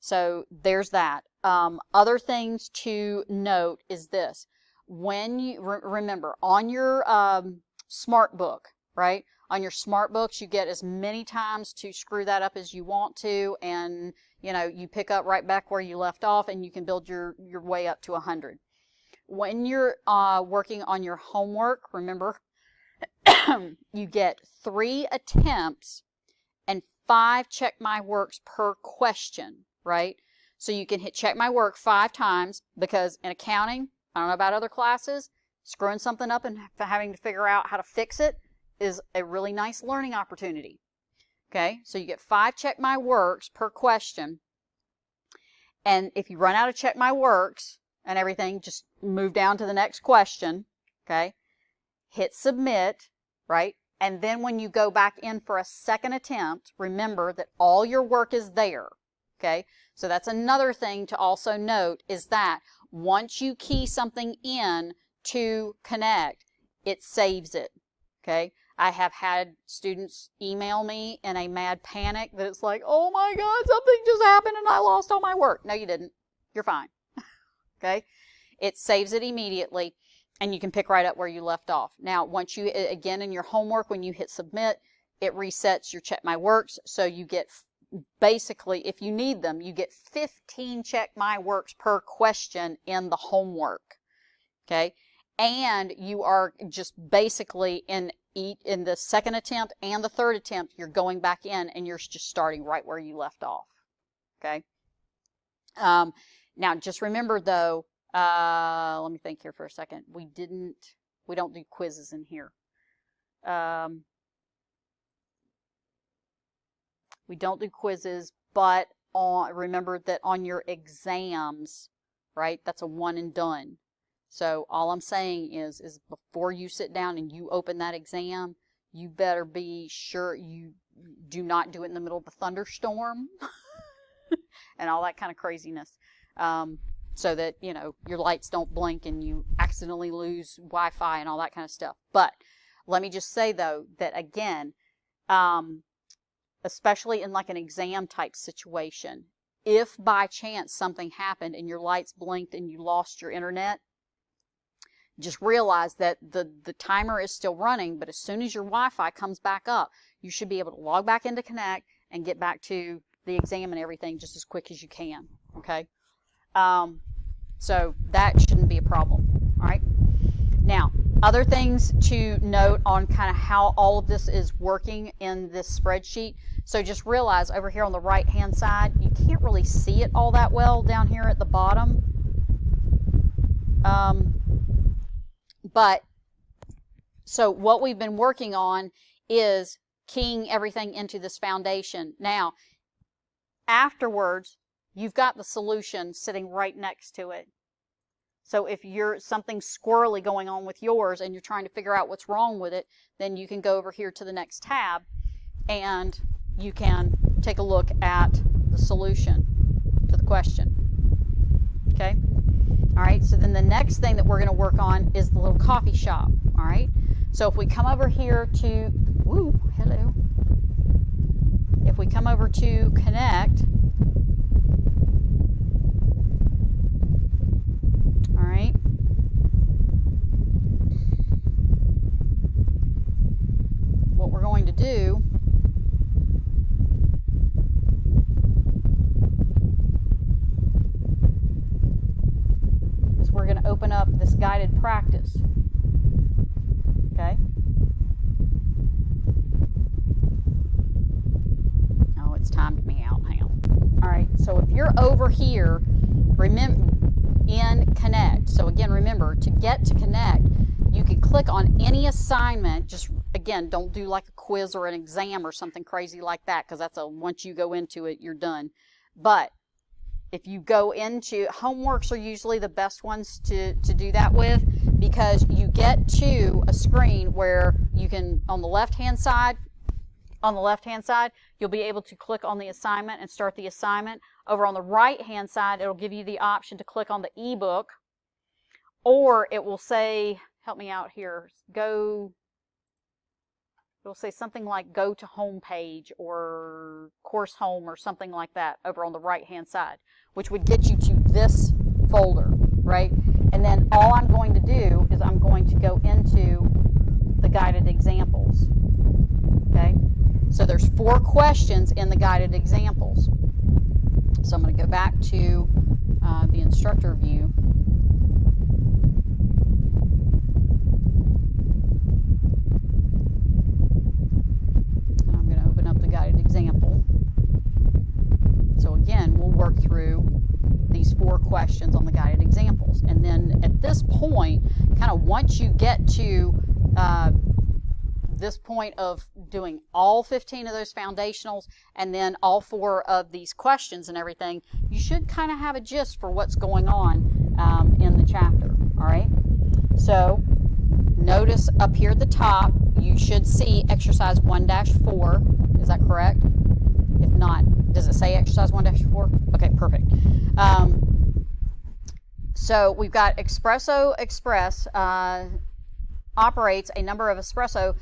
So there's that. Other things to note is this. When you remember on your smart book, right? On your smart books, you get as many times to screw that up as you want to, and you know, you pick up right back where you left off, and you can build your way up to 100. When you're working on your homework, remember, you get 3 attempts and 5 check my works per question, right? So you can hit check my work 5 times, because in accounting, I don't know about other classes, screwing something up and having to figure out how to fix it is a really nice learning opportunity. Okay, so you get 5 check my works per question. And if you run out of check my works and everything, just move down to the next question. Okay, hit submit, right? And then when you go back in for a second attempt, remember that all your work is there. Okay, so that's another thing to also note, is that once you key something in to Connect, it saves it. Okay, I have had students email me in a mad panic that it's like, oh my God, something just happened and I lost all my work. No, you didn't. You're fine. Okay, it saves it immediately, and you can pick right up where you left off. Now, once you, again, in your homework, when you hit submit, it resets your check my works. So you get, basically, if you need them, you get 15 check my works per question in the homework. Okay, and you are just basically in the second attempt and the third attempt, you're going back in and you're just starting right where you left off. Okay. Now just remember though, let me think here for a second. We don't do quizzes in here. We don't do quizzes, but remember that on your exams, right, that's a one and done. So all I'm saying is before you sit down and you open that exam, you better be sure you do not do it in the middle of a thunderstorm and all that kind of craziness, so that, you know, your lights don't blink and you accidentally lose Wi-Fi and all that kind of stuff. But let me just say, though, that again, especially in like an exam type situation, if by chance something happened and your lights blinked and you lost your internet, just realize that the timer is still running, but as soon as your Wi-Fi comes back up, you should be able to log back into Connect and get back to the exam and everything just as quick as you can. Okay, so that shouldn't be a problem. All right. Now, other things to note on kind of how all of this is working in this spreadsheet. So just realize over here on the right-hand side, you can't really see it all that well down here at the bottom. But so what we've been working on is keying everything into this foundation. Now, afterwards, you've got the solution sitting right next to it. So if you're something squirrely going on with yours and you're trying to figure out what's wrong with it, then you can go over here to the next tab and you can take a look at the solution to the question. Okay? All right, so then the next thing that we're going to work on is the little coffee shop. All right, so if we come over here to, hello. If we come over to Connect, all right, what we're going to do is we're going to open up this guided practice. Okay. Oh, it's timed me out. Hang on. All right, so if you're over here, remember, in Connect. So again, remember, to get to Connect, you can click on any assignment. Just, again, don't do like a quiz or an exam or something crazy like that, because that's once you go into it, you're done. But if you go into, homeworks are usually the best ones to do that with, because you get to a screen where you can, on the left-hand side, you'll be able to click on the assignment and start the assignment. Over on the right-hand side, it'll give you the option to click on the ebook, or it will say, help me out here, go it'll say something like go to home page or course home or something like that over on the right hand side, which would get you to this folder, right? And then all I'm going to do is I'm going to go into the guided examples. Okay, so there's 4 questions in the guided examples. So I'm going to go back to the instructor view. And I'm going to open up the guided example. So again, we'll work through these 4 questions on the guided examples. And then at this point, kind of once you get to this point of doing all 15 of those foundationals and then all 4 of these questions and everything, you should kind of have a gist for what's going on in the chapter. All right, so notice up here at the top you should see exercise 1-4. Is that correct? If not, does it say exercise 1-4? Okay, perfect. So we've got Espresso Express operates a number of espresso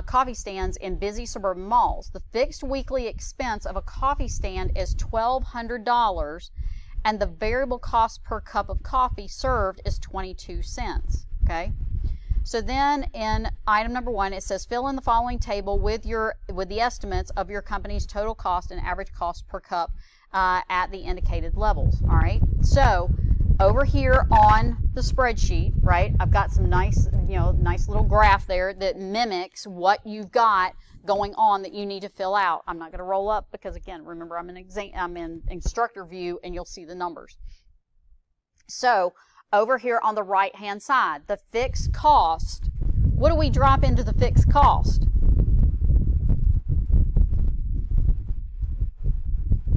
coffee stands in busy suburban malls. The fixed weekly expense of a coffee stand is $1,200, and the variable cost per cup of coffee served is 22 cents. Okay, so then in item number 1, it says fill in the following table with the estimates of your company's total cost and average cost per cup at the indicated levels. All right, so over here on the spreadsheet, right, I've got some nice little graph there that mimics what you've got going on that you need to fill out. I'm not going to roll up because, again, remember I'm in instructor view and you'll see the numbers. So over here on the right hand side, the fixed cost, what do we drop into the fixed cost?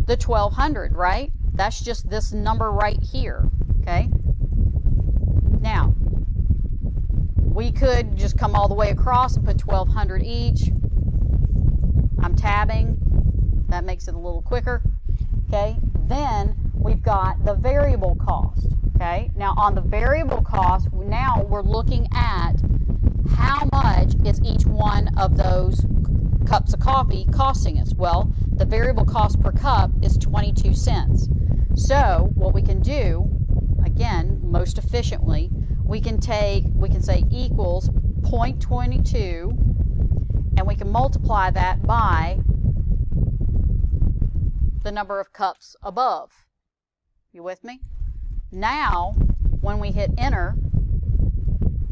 The $1,200, right? That's just this number right here. Okay, now we could just come all the way across and put 1,200 each. I'm tabbing, that makes it a little quicker. Okay, then we've got the variable cost. Okay, now on the variable cost, now we're looking at how much is each one of those cups of coffee costing us. Well, the variable cost per cup is 22 cents. So what we can do, again, most efficiently, we can say equals 0.22, and we can multiply that by the number of cups above. You with me? Now, when we hit enter,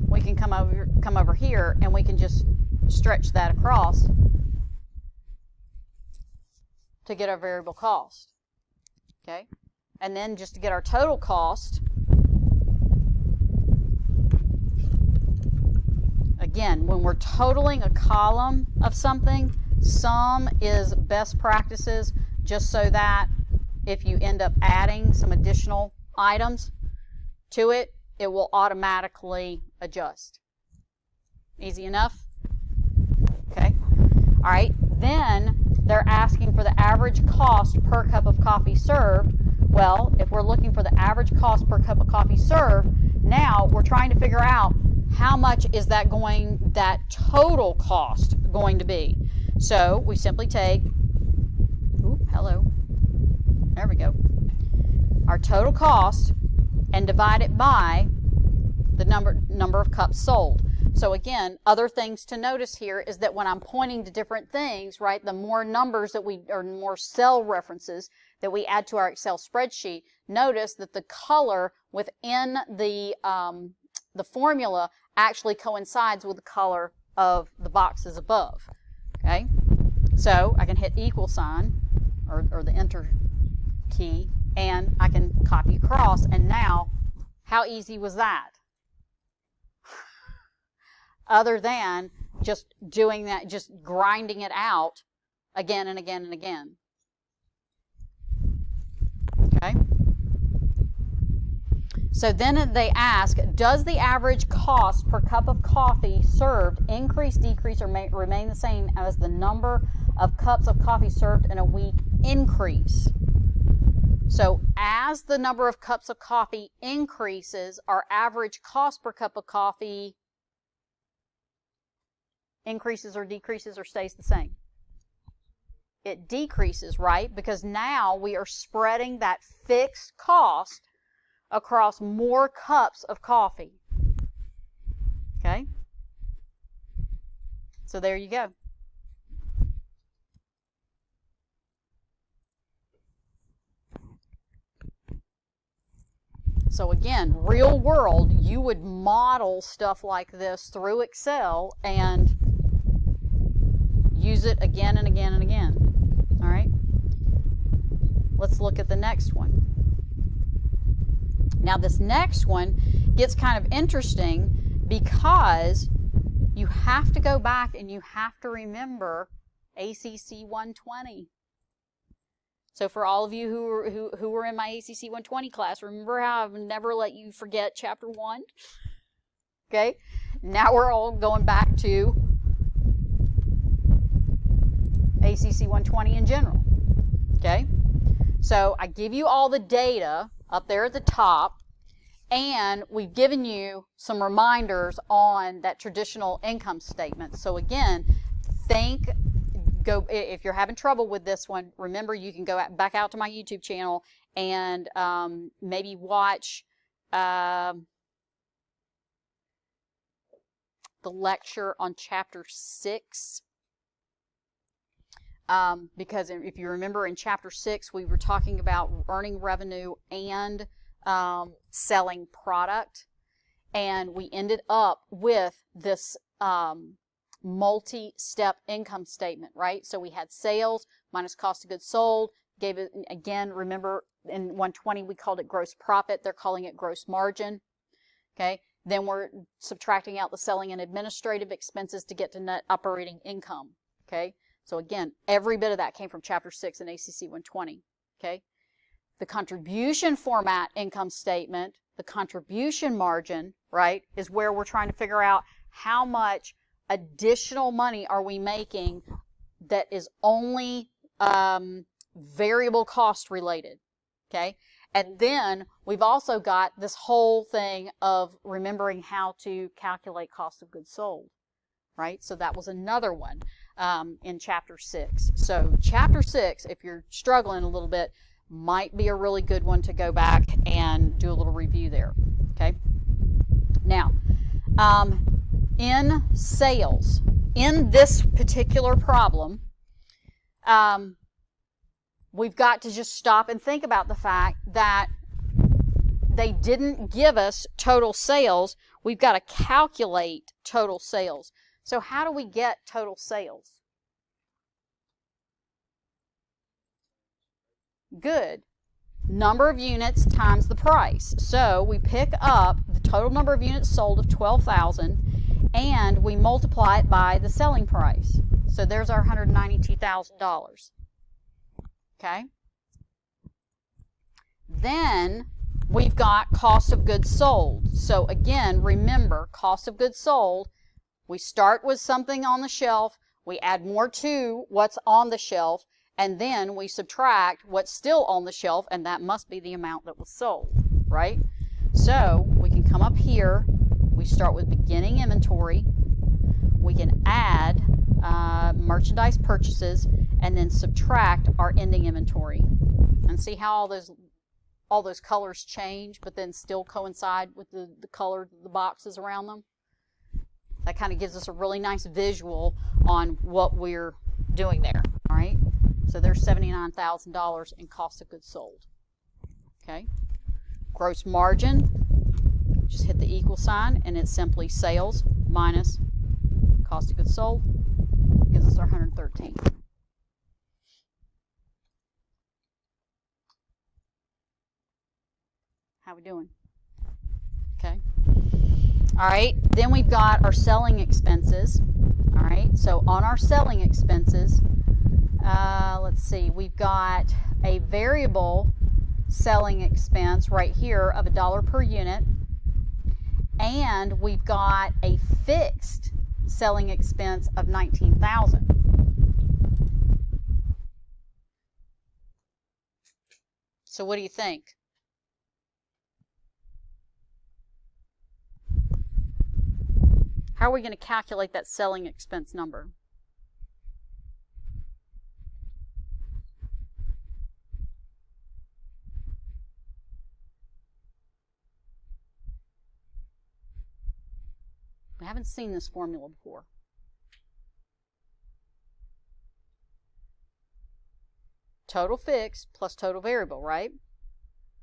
we can come over here and we can just stretch that across to get our variable cost. Okay? And then just to get our total cost, again, when we're totaling a column of something, sum is best practices, just so that if you end up adding some additional items to it, it will automatically adjust. Easy enough? Okay. All right. Then they're asking for the average cost per cup of coffee served. Well, if we're looking for the average cost per cup of coffee served, now we're trying to figure out how much is that total cost going to be. So we simply take, there we go, our total cost and divide it by the number of cups sold. So again, other things to notice here is that when I'm pointing to different things, right, the more numbers that or more cell references that we add to our Excel spreadsheet, notice that the color within the formula actually coincides with the color of the boxes above. Okay, so I can hit equal sign or the enter key, and I can copy across, and now how easy was that? Other than just doing that, just grinding it out again and again and again. Okay. So then they ask, does the average cost per cup of coffee served increase, decrease, or remain the same as the number of cups of coffee served in a week increase? So as the number of cups of coffee increases, our average cost per cup of coffee increases or decreases or stays the same? It decreases, right? Because now we are spreading that fixed cost across more cups of coffee. Okay? So there you go. So again, real world, you would model stuff like this through Excel and use it again and again and again. All right? Let's look at the next one. Now this next one gets kind of interesting because you have to go back and you have to remember ACC120. So for all of you who were in my ACC120 class, remember how I've never let you forget Chapter 1? Okay? Now we're all going back to ACC120 in general. Okay? So I give you all the data up there at the top, and we've given you some reminders on that traditional income statement. So again, if you're having trouble with this one, remember you can go back out to my YouTube channel and maybe watch the lecture on Chapter 6. Because if you remember in Chapter 6, we were talking about earning revenue and selling product. And we ended up with this multi-step income statement, right? So we had sales minus cost of goods sold, gave it, again, remember in 120 we called it gross profit. They're calling it gross margin. Okay. Then we're subtracting out the selling and administrative expenses to get to net operating income. Okay. So again, every bit of that came from Chapter 6 in ACC 120, okay? The contribution format income statement, the contribution margin, right, is where we're trying to figure out how much additional money are we making that is only variable cost related, okay? And then we've also got this whole thing of remembering how to calculate cost of goods sold, right? So that was another one. In Chapter 6. So Chapter 6, if you're struggling a little bit, might be a really good one to go back and do a little review there. Okay. Now, in sales, in this particular problem, we've got to just stop and think about the fact that they didn't give us total sales. We've got to calculate total sales. So how do we get total sales? Good. Number of units times the price. So we pick up the total number of units sold of 12,000 and we multiply it by the selling price. So there's our $192,000. Okay? Then we've got cost of goods sold. So again, remember, cost of goods sold, we start with something on the shelf, we add more to what's on the shelf, and then we subtract what's still on the shelf, and that must be the amount that was sold, right? So we can come up here, we start with beginning inventory, we can add merchandise purchases, and then subtract our ending inventory. And see how all those colors change, but then still coincide with the color of the boxes around them? That kind of gives us a really nice visual on what we're doing there, all right? So there's $79,000 in cost of goods sold, okay? Gross margin, just hit the equal sign, and it's simply sales minus cost of goods sold, gives us our 113. How we doing? Okay. All right, then we've got our selling expenses. All right, so on our selling expenses, let's see, we've got a variable selling expense right here of $1 per unit, and we've got a fixed selling expense of $19,000. So what do you think? How are we going to calculate that selling expense number? We haven't seen this formula before. Total fixed plus total variable, right?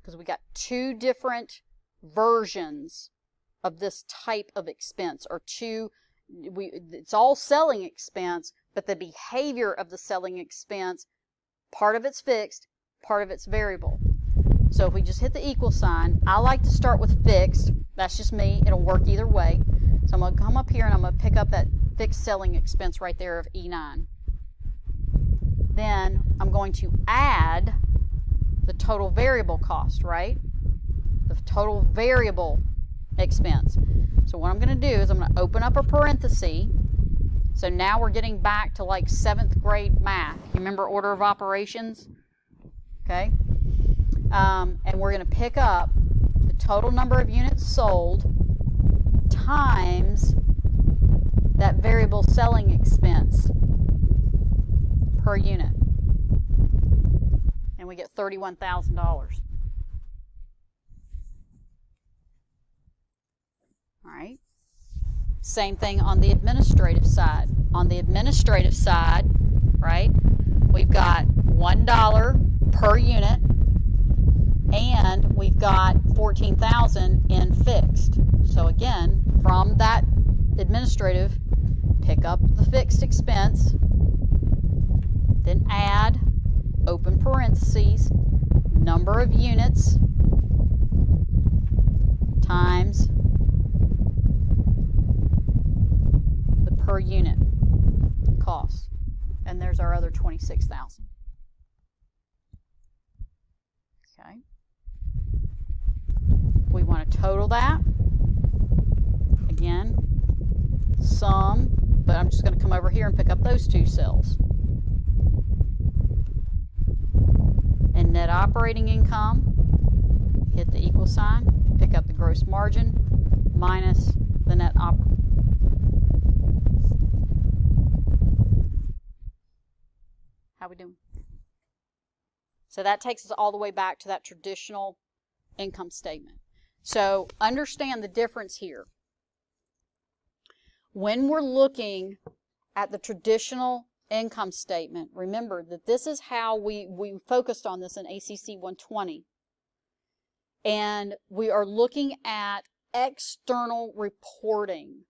Because we got two different versions of this type of expense, or it's all selling expense, but the behavior of the selling expense, part of it's fixed, part of it's variable. So if we just hit the equal sign, I like to start with fixed. That's just me. It'll work either way. So I'm going to come up here and I'm going to pick up that fixed selling expense right there of E9. Then I'm going to add the total variable cost, right? The total variable expense. So what I'm going to do is I'm going to open up a parenthesis. So now we're getting back to like 7th grade math. You remember order of operations? Okay. And we're going to pick up the total number of units sold times that variable selling expense per unit. And we get $31,000. All right. Same thing on the administrative side. On the administrative side, right, we've got $1 per unit, and we've got $14,000 in fixed. So again, from that administrative, pick up the fixed expense, then add, open parentheses, number of units times the per unit cost. And there's our other $26,000. Okay. If we want to total that, again, sum, but I'm just going to come over here and pick up those two cells. And net operating income, hit the equal sign, pick up the gross margin minus the net operating. How we doing? So that takes us all the way back to that traditional income statement. So understand the difference here. When we're looking at the traditional income statement, remember that this is how we focused on this in ACC 120. And we are looking at external reporting,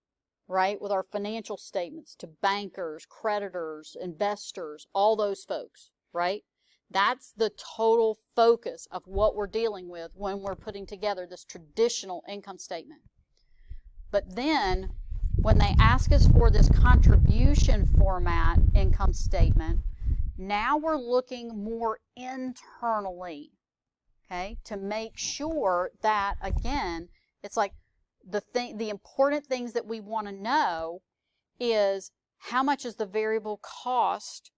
right, with our financial statements to bankers, creditors, investors, all those folks, right? That's the total focus of what we're dealing with when we're putting together this traditional income statement. But then, when they ask us for this contribution format income statement, now we're looking more internally, okay, to make sure that, again, it's like the important things that we want to know is how much is the variable cost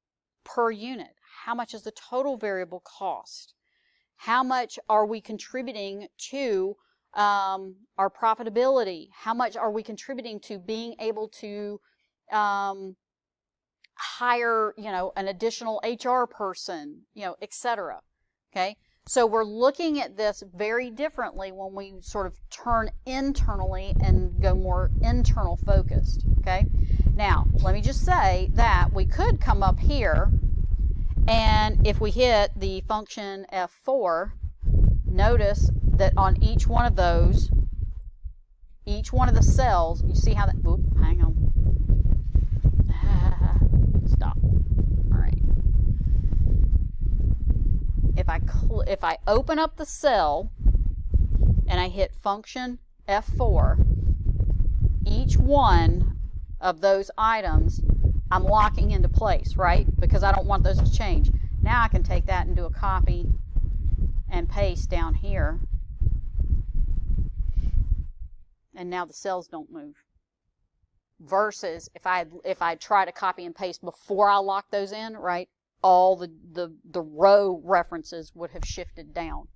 per unit? How much is the total variable cost? How much are we contributing to our profitability? How much are we contributing to being able to hire, an additional HR person, etc. Okay? So we're looking at this very differently when we sort of turn internally and go more internal focused. Okay? Now, let me just say that we could come up here, and if we hit the function F4, notice that on each one of those, each one of the cells, you see how that, oop, hang on. Stop. All right. If I open up the cell and I hit function F4, each one of those items I'm locking into place, right? Because I don't want those to change. Now I can take that and do a copy and paste down here. And now the cells don't move. Versus if I try to copy and paste before I lock those in, right? All the row references would have shifted down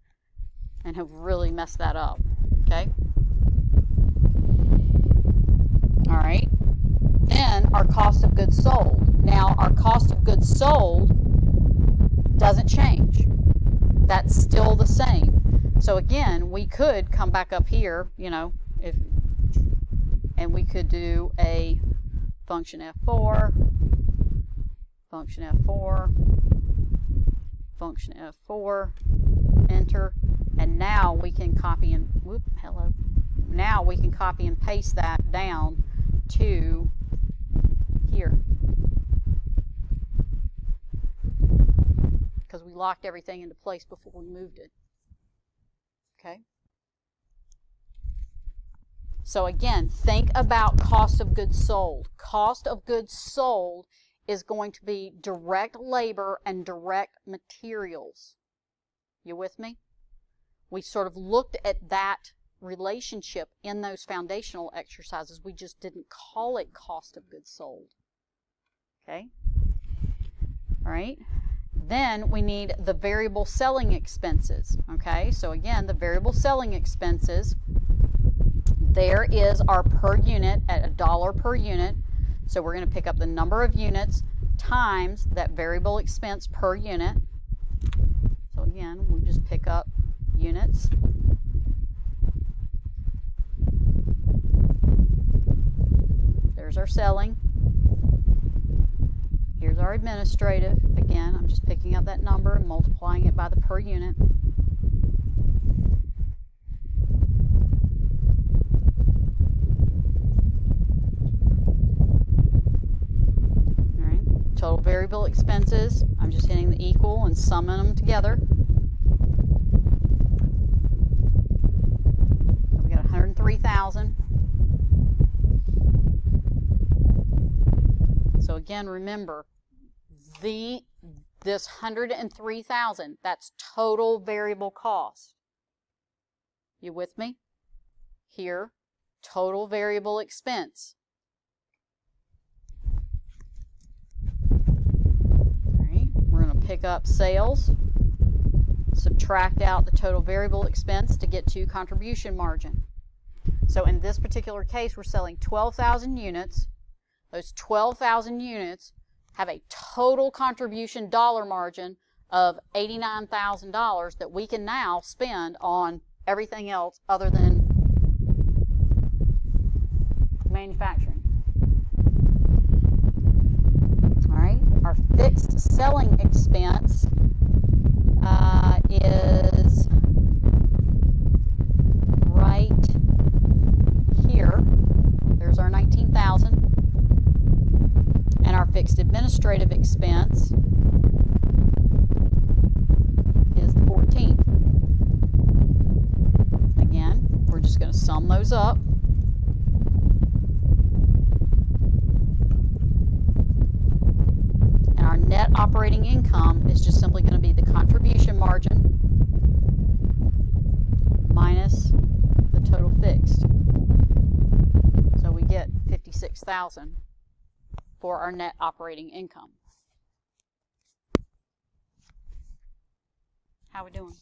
and have really messed that up. Okay? All right. Then our cost of goods sold. Now our cost of goods sold doesn't change. That's still the same. So again, we could come back up here, you know, and we could do a function F4, function F4, function F4, enter, and now we can copy and now we can copy and paste that down to here, because we locked everything into place before we moved it. Okay. So again, think about cost of goods sold. Cost of goods sold is going to be direct labor and direct materials. You with me? We sort of looked at that relationship in those foundational exercises. We just didn't call it cost of goods sold. Okay? All right. Then we need the variable selling expenses. Okay? So again, the variable selling expenses, there is our per unit at $1 per unit. So we're going to pick up the number of units times that variable expense per unit. So again, we just pick up units. There's our selling. Here's our administrative. Again, I'm just picking up that number and multiplying it by the per unit. All right. Total variable expenses. I'm just hitting the equal and summing them together. We got 103,000. So again, remember, this 103,000, that's total variable cost. You with me? Here, total variable expense. All right, we're going to pick up sales, subtract out the total variable expense to get to contribution margin. So in this particular case, we're selling 12,000 units. Those 12,000 units have a total contribution dollar margin of $89,000 that we can now spend on everything else other than manufacturing. All right, our fixed selling expense is right here. There's our 19,000. And our fixed administrative expense is the 14. Again, we're just going to sum those up. And our net operating income is just simply going to be the contribution margin minus the total fixed. So we get 56,000. For our net operating income. How are we doing?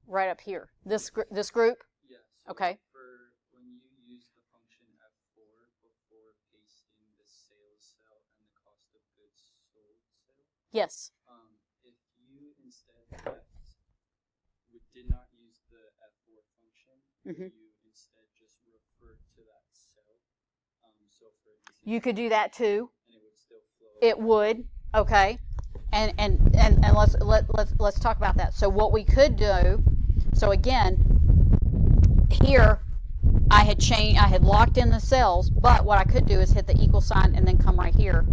Right up here. This group? Yes. Okay. For when you use the function F4 before pasting the sales cell and the cost of goods sold cell. Yes. If you instead did not use the F4 function, you instead just refer to that cell. So for instance, you could do that too. And it would still flow. It would. Okay. And let's talk about that. So what we could do. So again, here I had locked in the cells, but what I could do is hit the equal sign and then come right here.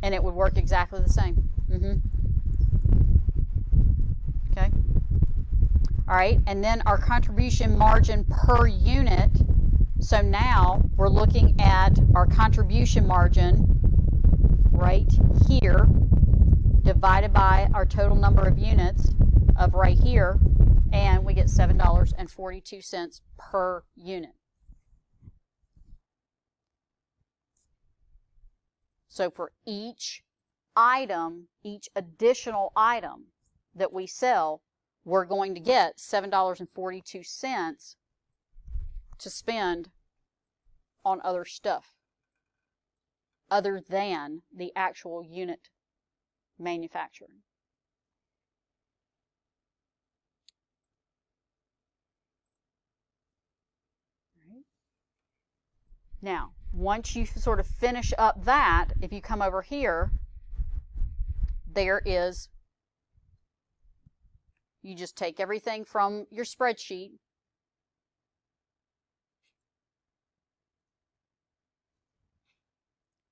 And it would work exactly the same. Okay. All right. And then our contribution margin per unit. So now we're looking at our contribution margin right here divided by our total number of units of right here, and we get $7.42 per unit. So for each item, each additional item that we sell, we're going to get $7.42 to spend on other stuff other than the actual unit manufacturing. Right. Now, once you sort of finish up that, if you come over here, there is, you just take everything from your spreadsheet,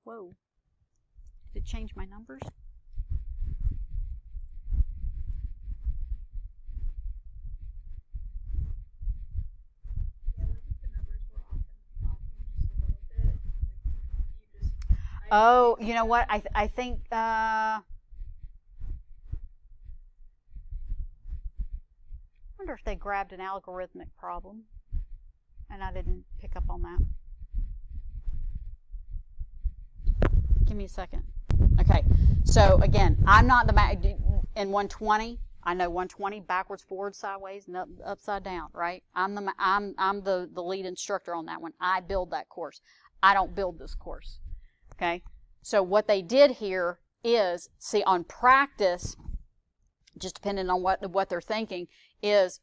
whoa, did it change my numbers? Oh, you know what? I think I wonder if they grabbed an algorithmic problem, and I didn't pick up on that. Give me a second. Okay, so again, I'm not the in 120. I know 120 backwards, forward, sideways, and upside down. Right? I'm the lead instructor on that one. I build that course. I don't build this course. Okay, so what they did here is, see, on practice, just depending on what they're thinking, is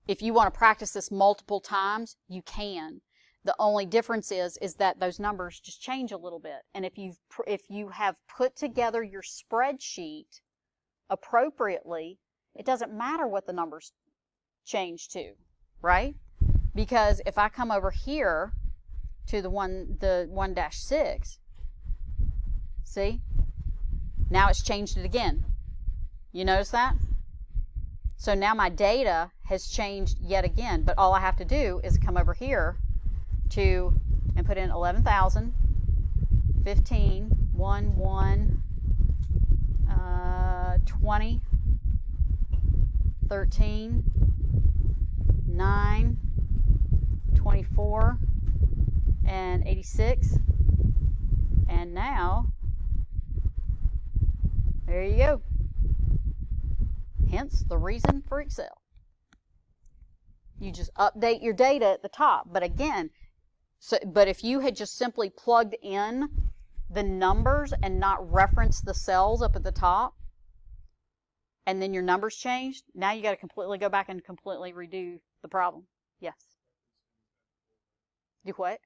if you want to practice this multiple times, you can. The only difference is that those numbers just change a little bit. And if you have put together your spreadsheet appropriately, it doesn't matter what the numbers change to, right? Because if I come over here to the 1-6, see? Now it's changed it again. You notice that? So now my data has changed yet again, but all I have to do is come over here and put in 11,000, 15, 1, 1, 20, 13, 9, 24, and 86. And now, there you go. Hence the reason for Excel. You just update your data at the top. But again, but if you had just simply plugged in the numbers and not referenced the cells up at the top, and then your numbers changed, now you got to completely go back and completely redo the problem. Yes. Do what?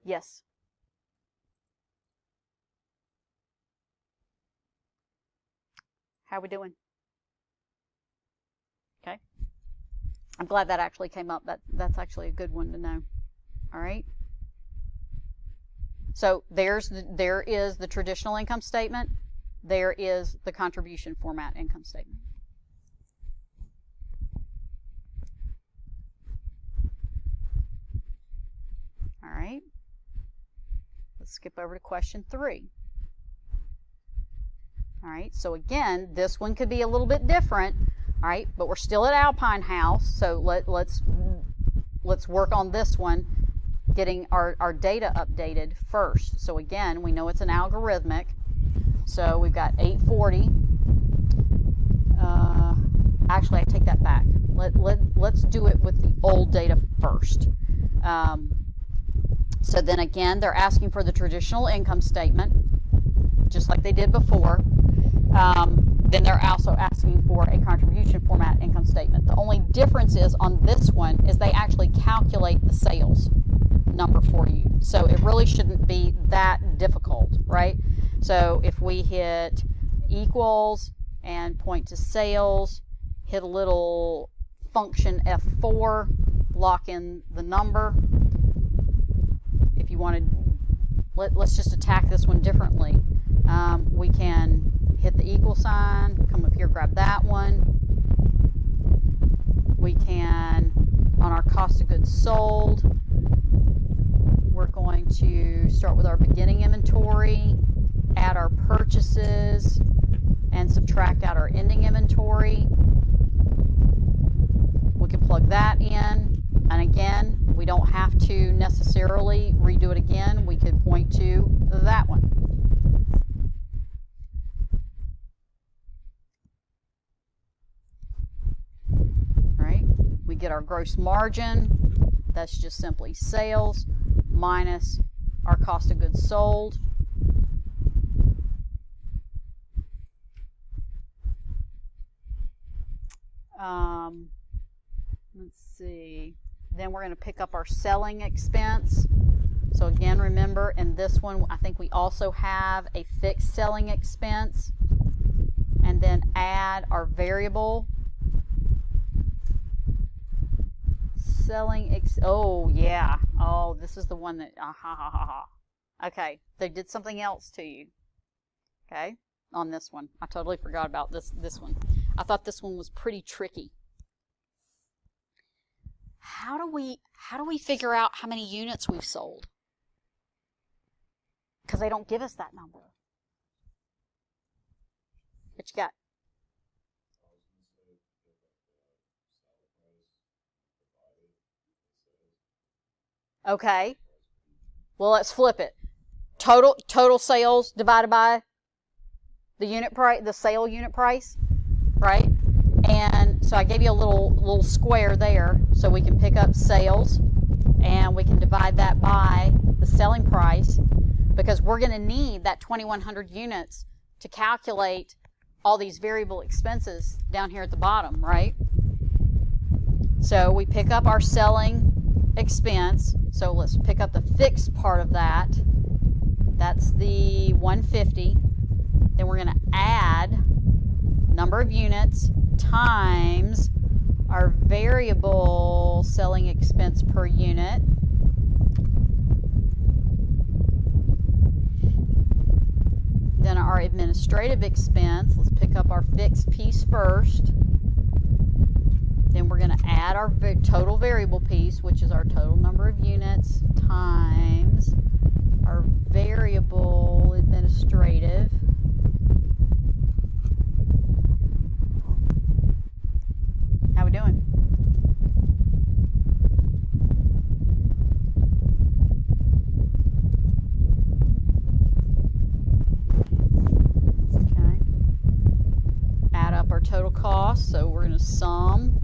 Yes. How are we doing? Okay. I'm glad that actually came up. That's actually a good one to know. All right. So there is the traditional income statement. There is the contribution format income statement. All right. Let's skip over to question 3. All right, so again, this one could be a little bit different, all right, but we're still at Alpine House, so let's work on this one, getting our data updated first. So again, we know it's an algorithmic, so we've got 840. Actually, I take that back. Let's do it with the old data first. So then again, they're asking for the traditional income statement, just like they did before. Then they're also asking for a contribution format income statement. The only difference is on this one is they actually calculate the sales number for you. So it really shouldn't be that difficult, right? So if we hit equals and point to sales, hit a little function F4, lock in the number. If you want to, let's just attack this one differently. We can hit the equal sign, come up here, grab that one. We can, on our cost of goods sold, we're going to start with our beginning inventory, add our purchases, and subtract out our ending inventory. We can plug that in, and again, We don't have to necessarily redo it again. We could point to that one. Right? We get our gross margin. That's just simply sales minus our cost of goods sold. Let's see. Then we're going to pick up our selling expense. So again, remember, in this one, I think we also have a fixed selling expense. And then add our variable selling oh, yeah. Oh, this is the one that, Okay, they did something else to you. Okay, on this one. I totally forgot about this one. I thought this one was pretty tricky. How do we figure out how many units we've sold? Because they don't give us that number. What you got? Okay. Well, let's flip it. Total sales divided by the unit price, the sale unit price, right? And so I gave you a little square there, so we can pick up sales, and we can divide that by the selling price, because we're going to need that 2,100 units to calculate all these variable expenses down here at the bottom, right? So we pick up our selling expense. So let's pick up the fixed part of that. That's the 150. Then we're going to add number of units times our variable selling expense per unit. Then our administrative expense, let's pick up our fixed piece first. Then we're going to add our total variable piece, which is our total number of units, times our variable administrative. How we doing? Okay. Add up our total cost, so we're going to sum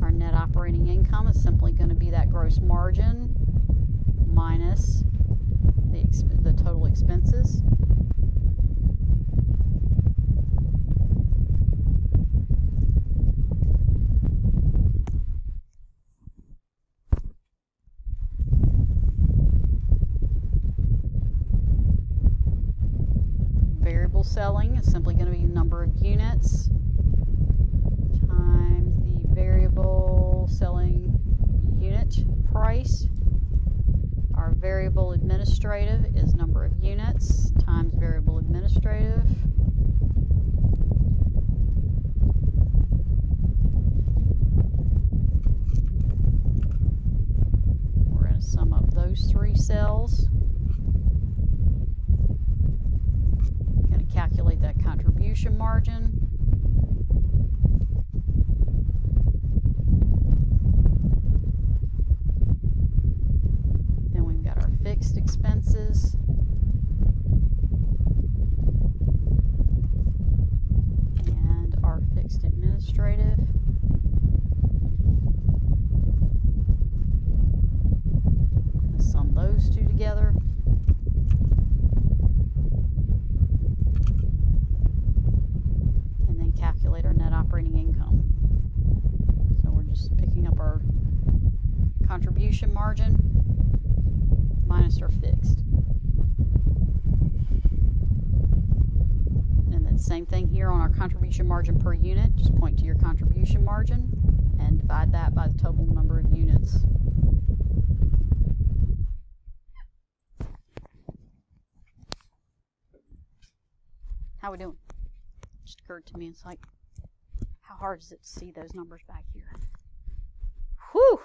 our net operating income is simply going to be that gross margin minus the total expenses. Variable selling is simply going to be the number of units times the variable selling unit price. Our variable administrative is number of units times variable administrative. We're going to sum up those three cells. Going to calculate that contribution margin. Fixed expenses. And our fixed administrative. Let's sum those two together. And then calculate our net operating income. So we're just picking up our contribution margin minus our fixed. And then same thing here on our contribution margin per unit. Just point to your contribution margin and divide that by the total number of units. How we doing? Just occurred to me, it's like, how hard is it to see those numbers back here? Whew!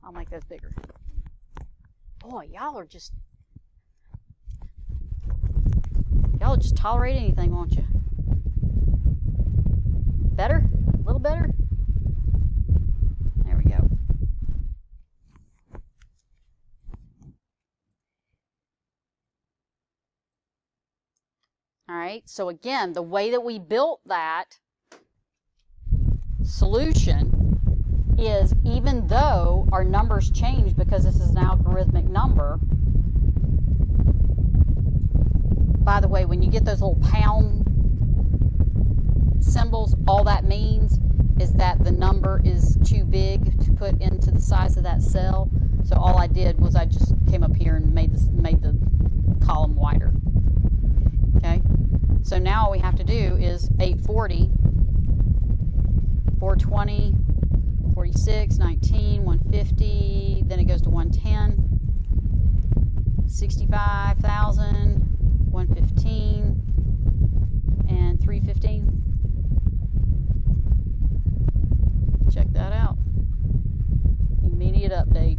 I'll make those bigger. Boy, y'all are Excel just tolerate anything, won't you? Better? A little better? There we go. All right, so again, the way that we built that solution is, even though our numbers change because this is an algorithmic number, by the way, when you get those little pound symbols, all that means is that the number is too big to put into the size of that cell. So all I did was I just came up here and made the column wider. Okay, so now all we have to do is 840, 420, 46, 19, 150, then it goes to 110, 65,000, 115, and 315. Check that out. Immediate update.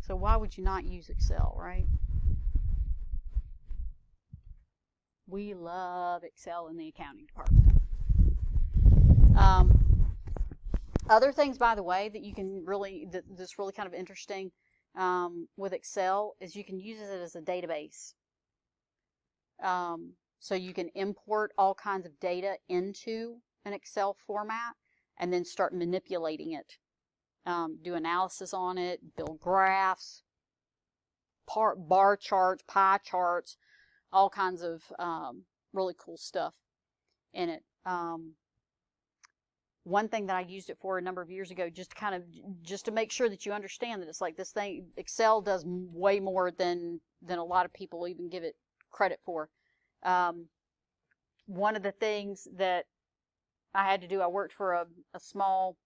So why would you not use Excel, right? We love Excel in the accounting department. Other things, by the way, that you can really, that's really kind of interesting with Excel is you can use it as a database. So you can import all kinds of data into an Excel format and then start manipulating it. Do analysis on it, build graphs, bar charts, pie charts, all kinds of really cool stuff in it. One thing that I used it for a number of years ago, just to make sure that you understand that it's like this thing, Excel does way more than a lot of people even give it credit for. One of the things that I had to do, I worked for a small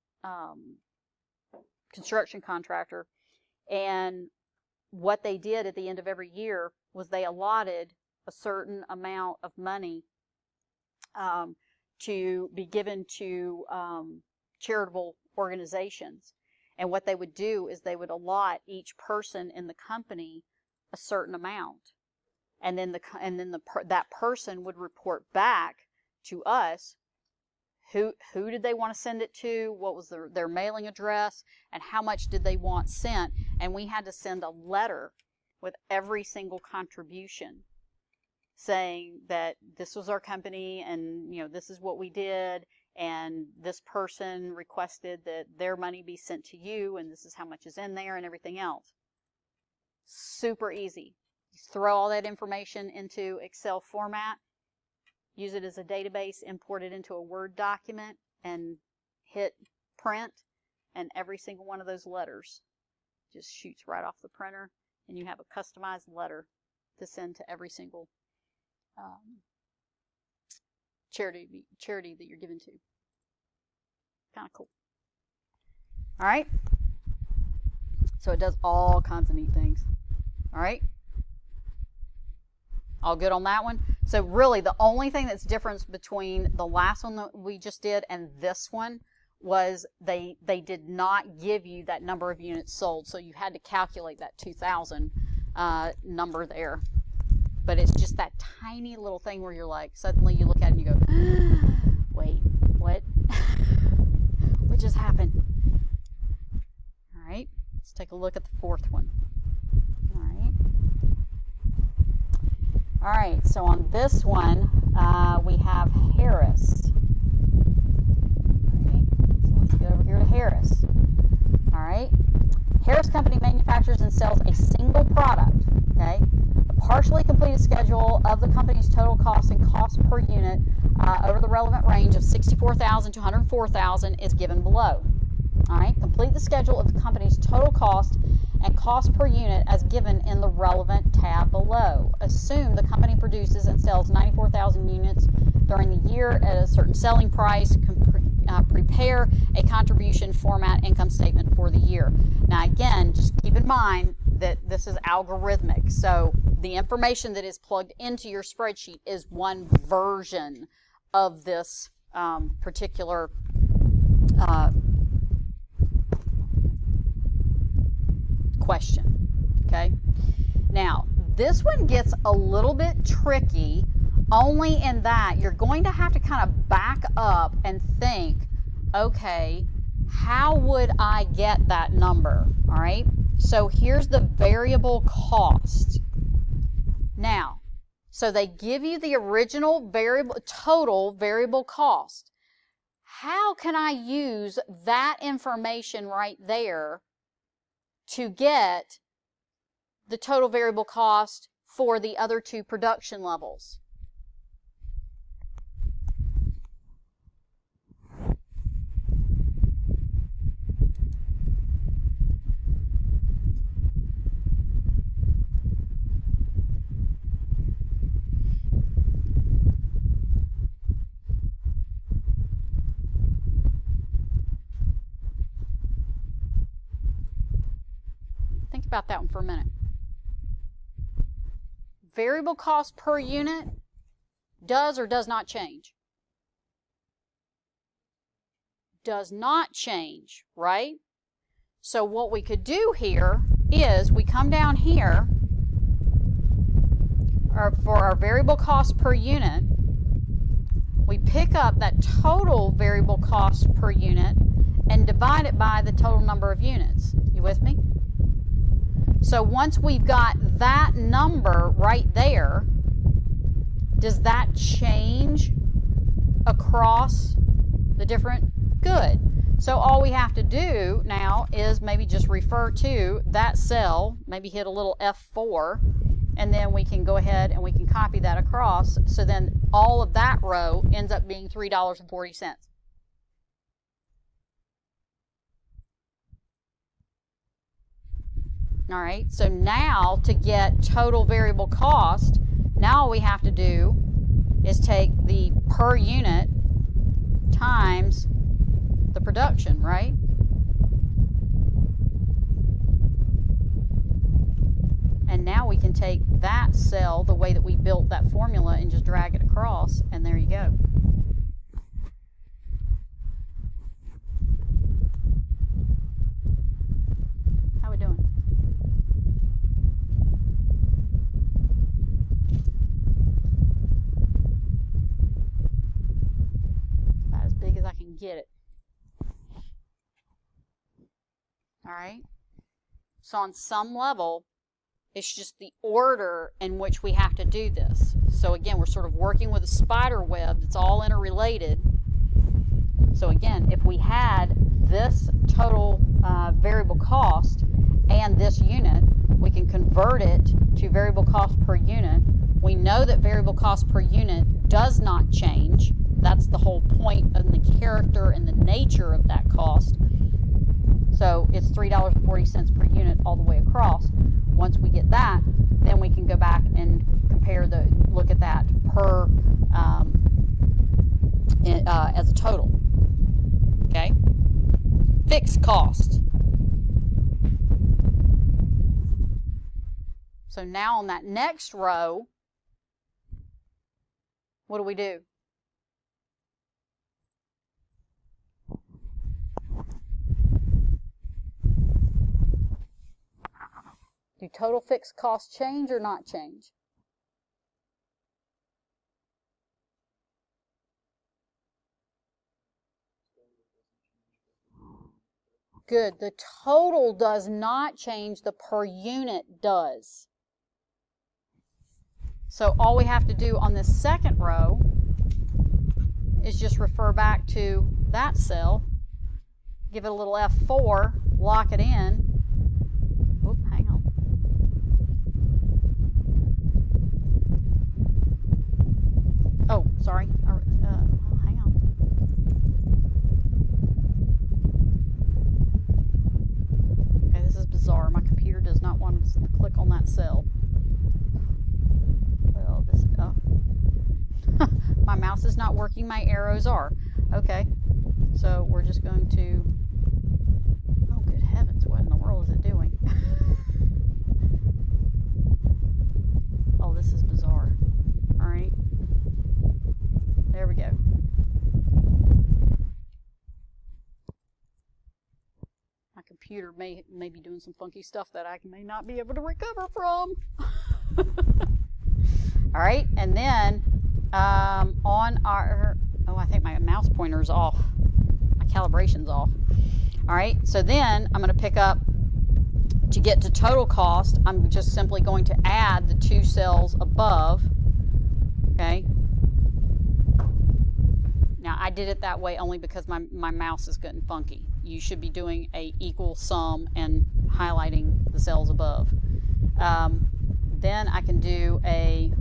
construction contractor, and what they did at the end of every year was they allotted a certain amount of money to be given to charitable organizations. And what they would do is they would allot each person in the company a certain amount, and then that person would report back to us who did they want to send it to, what was their mailing address, and how much did they want sent. And we had to send a letter with every single contribution saying that this was our company, and this is what we did, and this person requested that their money be sent to you, and this is how much is in there, and everything else. Super easy. You throw all that information into Excel format, use it as a database, import it into a Word document, and hit print, and every single one of those letters just shoots right off the printer, and you have a customized letter to send to every single charity that you're given to. Kind of cool. All right. So it does all kinds of neat things. All right. All good on that one? So really the only thing that's different between the last one that we just did and this one was they did not give you that number of units sold. So you had to calculate that 2,000 number there. But it's just that tiny little thing where you're like, suddenly you look at it and you go, wait, what? What just happened? All right, let's take a look at the fourth one. All right, so on this one, we have Harris. All right, so let's get over here to Harris. All right, Harris Company manufactures and sells a single product, okay? A partially completed schedule of the company's total cost and cost per unit over the relevant range of $64,000 to $104,000 is given below. All right, complete the schedule of the company's total cost and cost per unit as given in the relevant tab below. Assume the company produces and sells 94,000 units during the year at a certain selling price. Prepare a contribution format income statement for the year. Now again, just keep in mind that this is algorithmic. So the information that is plugged into your spreadsheet is one version of this particular question. Okay? Now, this one gets a little bit tricky, only in that you're going to have to kind of back up and think, okay, how would I get that number? All right? So here's the variable cost. Now, so they give you the original total variable cost. How can I use that information right there to get the total variable cost for the other two production levels? Think about that one for a minute. Variable cost per unit does or does not change? Does not change, right? So what we could do here is we come down here for our variable cost per unit. We pick up that total variable cost per unit and divide it by the total number of units. You with me? So once we've got that number right there, does that change across the different? Good. So all we have to do now is maybe just refer to that cell, maybe hit a little F4, and then we can go ahead and we can copy that across. So then all of that row ends up being $3.40. All right, so now to get total variable cost, now all we have to do is take the per unit times the production, right? And now we can take that cell, the way that we built that formula, and just drag it across, and there you go. How we doing? About as big as I can get it. All right. So on some level, it's just the order in which we have to do this. So again, we're sort of working with a spider web that's all interrelated. So again, if we had this total variable cost and this unit, we can convert it to variable cost per unit. We know that variable cost per unit does not change. That's the whole point and the character and the nature of that cost. So it's $3.40 per unit all the way across. Once we get that, then we can go back and look at that per as a total. Okay? Fixed cost. So now on that next row, what do we do? Do total fixed costs change or not change? Good. The total does not change. The per unit does. So all we have to do on this second row is just refer back to that cell, give it a little F4, lock it in. Oop, hang on. Oh, sorry. Hang on. Okay, this is bizarre. My computer does not want to click on that cell. Well, my mouse is not working. My arrows are. Okay, so we're just going to. Oh, good heavens! What in the world is it doing? Oh, this is bizarre. All right. There we go. My computer may be doing some funky stuff that I may not be able to recover from. All right, and then on our, oh, I think my mouse pointer is off. My calibration's off. All right, so then I'm going to pick up, to get to total cost, I'm just simply going to add the 2 cells above. Okay. Now I did it that way only because my mouse is getting funky. You should be doing a equal sum and highlighting the cells above. Then I can do a,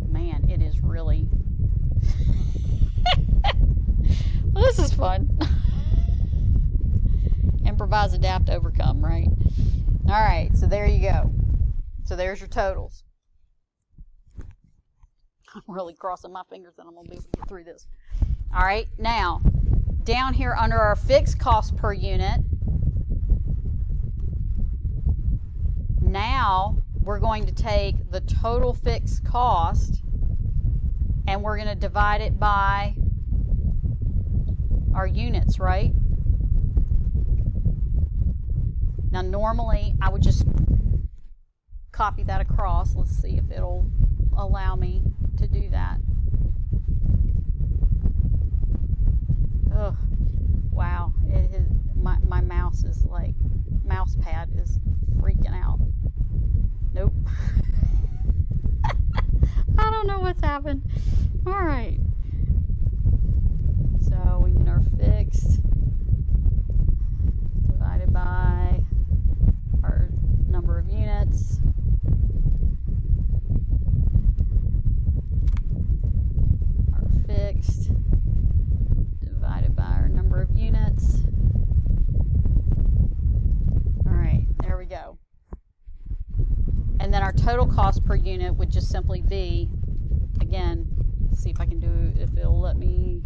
man, it is really, well, this is fun. Improvise, adapt, overcome, right? All right, so there you go. So there's your totals. I'm really crossing my fingers that I'm going to be able to get through this. All right, now, down here under our fixed cost per unit, now we're going to take the total fixed cost and we're going to divide it by our units, right? Now, normally, I would just copy that across. Let's see if it'll allow me to do that. Ugh, wow, my mouse is like, mouse pad is freaking out. Nope. I don't know what's happened. All right. So we need our fixed divided by our number of units. Our fixed divided by our number of units. All right, there we go. And then our total cost per unit would just simply be, again, let's see if I can do, if it'll let me,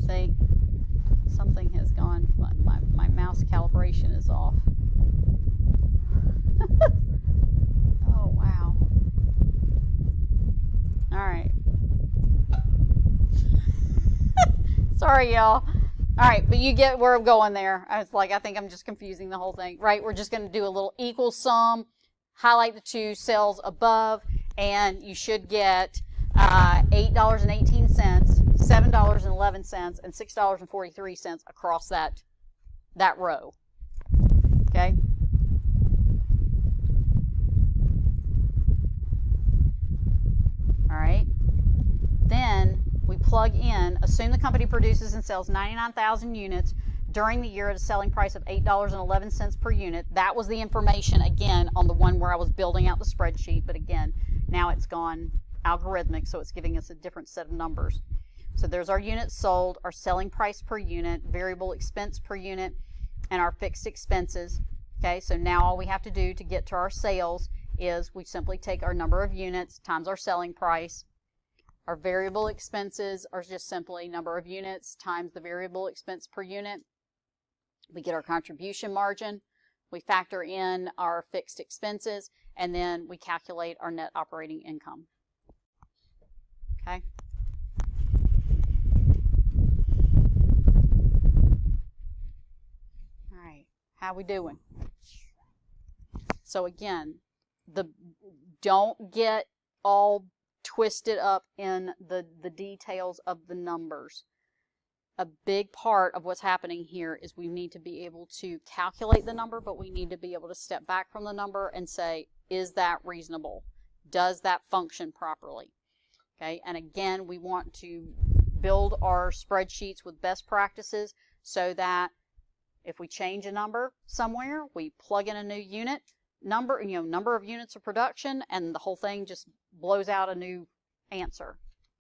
see, something has gone, my mouse calibration is off. Oh, wow. All right. Sorry, y'all. All right, but you get where I'm going there. I was like, I think I'm just confusing the whole thing, right? We're just going to do a little equal sum, highlight the 2 cells above, and you should get $8.18, $7.11, and $6.43 across that row. Okay? All right. Then we plug in, assume the company produces and sells 99,000 units during the year at a selling price of $8.11 per unit. That was the information, again, on the one where I was building out the spreadsheet, but again, now it's gone algorithmic, so it's giving us a different set of numbers. So there's our units sold, our selling price per unit, variable expense per unit, and our fixed expenses. Okay, so now all we have to do to get to our sales is we simply take our number of units times our selling price. Our variable expenses are just simply number of units times the variable expense per unit. We get our contribution margin. We factor in our fixed expenses, and then we calculate our net operating income. Okay? All right. How we doing? So again, don't get all twisted up in the details of the numbers. A big part of what's happening here is we need to be able to calculate the number, but we need to be able to step back from the number and say, is that reasonable? Does that function properly? Okay, and again, we want to build our spreadsheets with best practices so that if we change a number somewhere, we plug in a new unit number, number of units of production, and the whole thing just blows out a new answer.